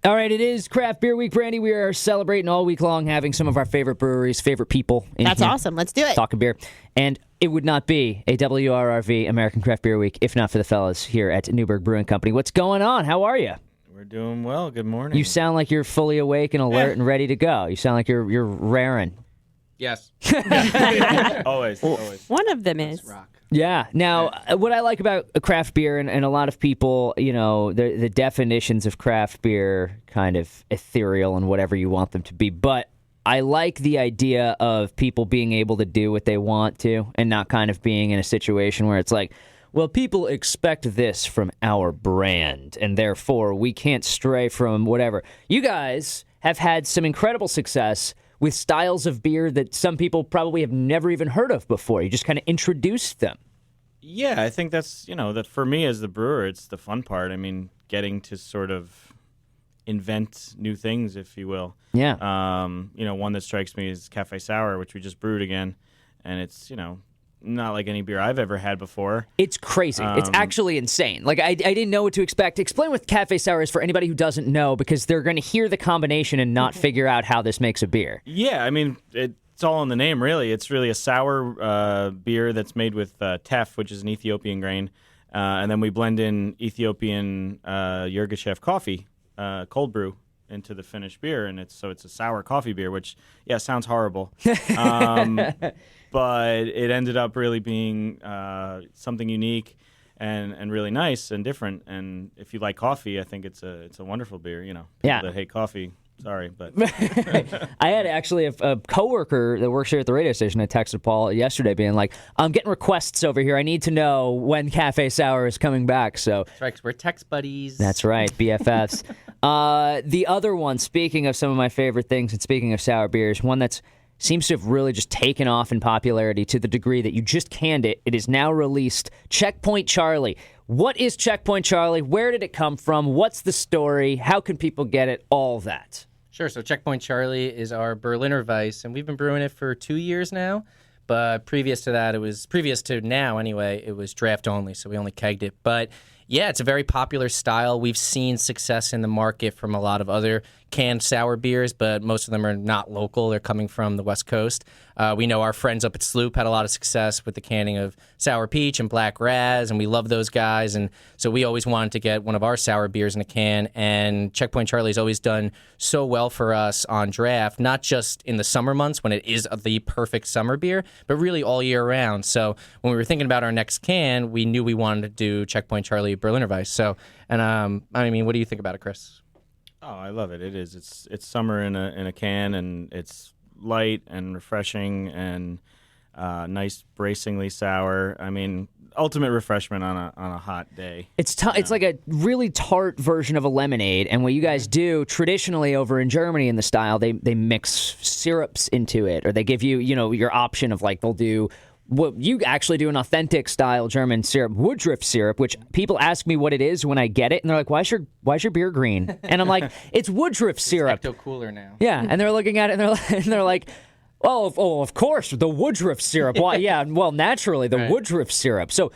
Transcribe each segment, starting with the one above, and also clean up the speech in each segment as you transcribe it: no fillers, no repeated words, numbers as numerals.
All right, it is Craft Beer Week, Brandy. We are celebrating all week long, having some of our favorite breweries, favorite people in That's here awesome. Let's do it. talking beer. And it would not be a WRRV American Craft Beer Week if not for the fellas here at Newburgh Brewing Company. What's going on? How are you? We're doing well. Good morning. You sound like you're fully awake and alert and ready to go. You sound like you're raring. Yes. Always. One of them is. Rock. Yeah. Now, what I like about craft beer, and a lot of people, the definitions of craft beer kind of ethereal and whatever you want them to be, but I like the idea of people being able to do what they want to and not kind of being in a situation where it's like, well, people expect this from our brand, and therefore we can't stray from whatever. You guys have had some incredible success with styles of beer that some people probably have never even heard of before. You just kind of introduced them. Yeah, I think that's, that for me as the brewer, it's the fun part. I mean, getting to sort of invent new things, if you will. Yeah. One that strikes me is Cafe Sour, which we just brewed again. And it's, not like any beer I've ever had before. It's crazy. It's actually insane. Like, I didn't know what to expect. Explain what Cafe Sour is for anybody who doesn't know, because they're going to hear the combination and not figure out how this makes a beer. Yeah, I mean, it's all in the name, really. It's really a sour beer that's made with teff, which is an Ethiopian grain. And then we blend in Ethiopian Yirgacheffe coffee, cold brew, into the finished beer. And it's a sour coffee beer, which, sounds horrible. But it ended up really being something unique and really nice and different. And if you like coffee, I think it's a wonderful beer. People that hate coffee, sorry, but I had actually a coworker that works here at the radio station. I texted Paul yesterday, being like, "I'm getting requests over here. I need to know when Cafe Sour is coming back." So That's right, 'cause we're text buddies. that's right, BFFs. The other one, speaking of some of my favorite things, and speaking of sour beers, one that's seems to have really just taken off in popularity to the degree that you just canned it. It is now released. Checkpoint Charlie. What is Checkpoint Charlie? Where did it come from? What's the story? How can people get it? All that. Sure. So Checkpoint Charlie is our Berliner Weisse, and we've been brewing it for 2 years now. But previous to now anyway, it was draft only, so we only kegged it. But yeah, it's a very popular style. We've seen success in the market from a lot of other canned sour beers, but most of them are not local. They're coming from the West Coast. We know our friends up at Sloop had a lot of success with the canning of Sour Peach and Black Raz, and we love those guys. And so we always wanted to get one of our sour beers in a can, and Checkpoint Charlie's always done so well for us on draft, not just in the summer months when it is the perfect summer beer, but really all year round. So when we were thinking about our next can, we knew we wanted to do Checkpoint Charlie Berliner Weisse. So, and I mean, what do you think about it, Chris? Oh, I love it. It is. It's summer in a can, and it's light and refreshing and nice, bracingly sour. I mean, ultimate refreshment on a hot day. It's it's like a really tart version of a lemonade, and what you guys do traditionally over in Germany in the style, they mix syrups into it, or they give you your option of like they'll do. What you actually do an authentic style German syrup, Woodruff syrup, which people ask me what it is when I get it, and they're like, "Why's your beer green?" And I'm like, "It's Woodruff syrup." It's cooler now. Yeah, and they're looking at it and they're like, "Oh, of course, the Woodruff syrup." Why? Yeah, well, naturally, the Woodruff syrup. So,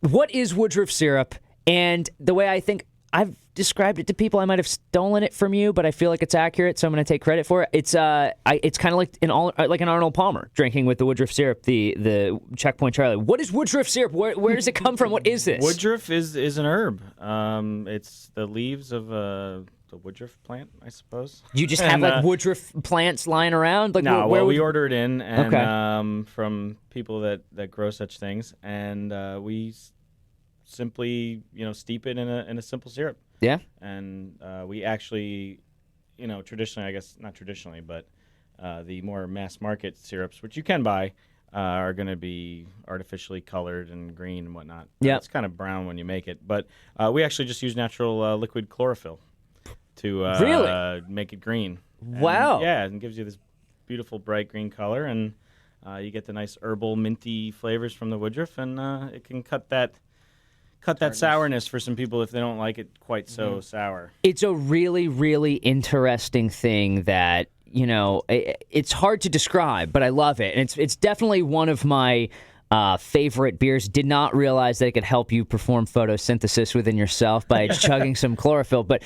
what is Woodruff syrup? And the way I think I've described it to people, I might have stolen it from you, but I feel like it's accurate, so I'm going to take credit for it. It's kind of like an Arnold Palmer drinking with the Woodruff syrup, the Checkpoint Charlie. What is Woodruff syrup? Where does it come from? What is this? Woodruff is an herb. It's the leaves of the Woodruff plant, I suppose. You just have like Woodruff plants lying around? Like, no, we order it in and from people that grow such things, and we simply steep it in a simple syrup. Yeah. And we actually, traditionally, I guess not traditionally, but the more mass market syrups, which you can buy, are going to be artificially colored and green and whatnot. Yeah. It's kind of brown when you make it, but we actually just use natural liquid chlorophyll to really make it green. Wow. And gives you this beautiful bright green color, and you get the nice herbal minty flavors from the Woodruff, and it can cut that sourness for some people if they don't like it quite so sour. It's a really, really interesting thing that, it's hard to describe, but I love it. And it's definitely one of my favorite beers. Did not realize that it could help you perform photosynthesis within yourself by chugging some chlorophyll. But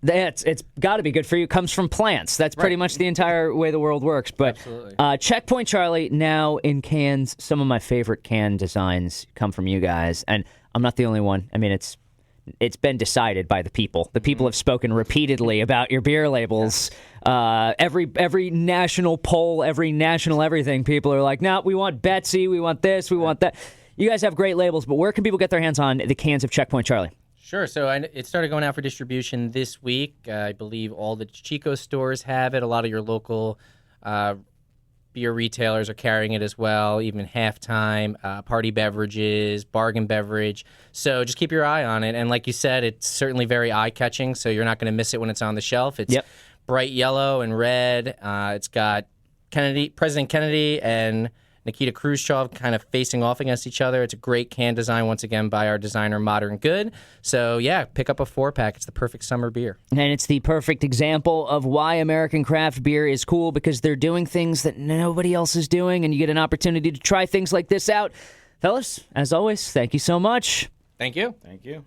It's got to be good for you. It comes from plants. That's pretty much the entire way the world works. But Checkpoint Charlie, now in cans. Some of my favorite can designs come from you guys. And I'm not the only one. I mean, it's been decided by the people. The people have spoken repeatedly about your beer labels. Every national poll, every national everything, people are like, no, we want Betsy, we want this, we want that. You guys have great labels, but where can people get their hands on the cans of Checkpoint Charlie? Sure. So it started going out for distribution this week. I believe all the Chico stores have it. A lot of your local beer retailers are carrying it as well, even Halftime, Party Beverages, Bargain Beverage. So just keep your eye on it. And like you said, it's certainly very eye-catching, so you're not going to miss it when it's on the shelf. It's bright yellow and red. It's got President Kennedy and Nikita Khrushchev kind of facing off against each other. It's a great can design, once again, by our designer, Modern Good. So, yeah, pick up a 4-pack. It's the perfect summer beer. And it's the perfect example of why American craft beer is cool, because they're doing things that nobody else is doing, and you get an opportunity to try things like this out. Fellas, as always, thank you so much. Thank you. Thank you.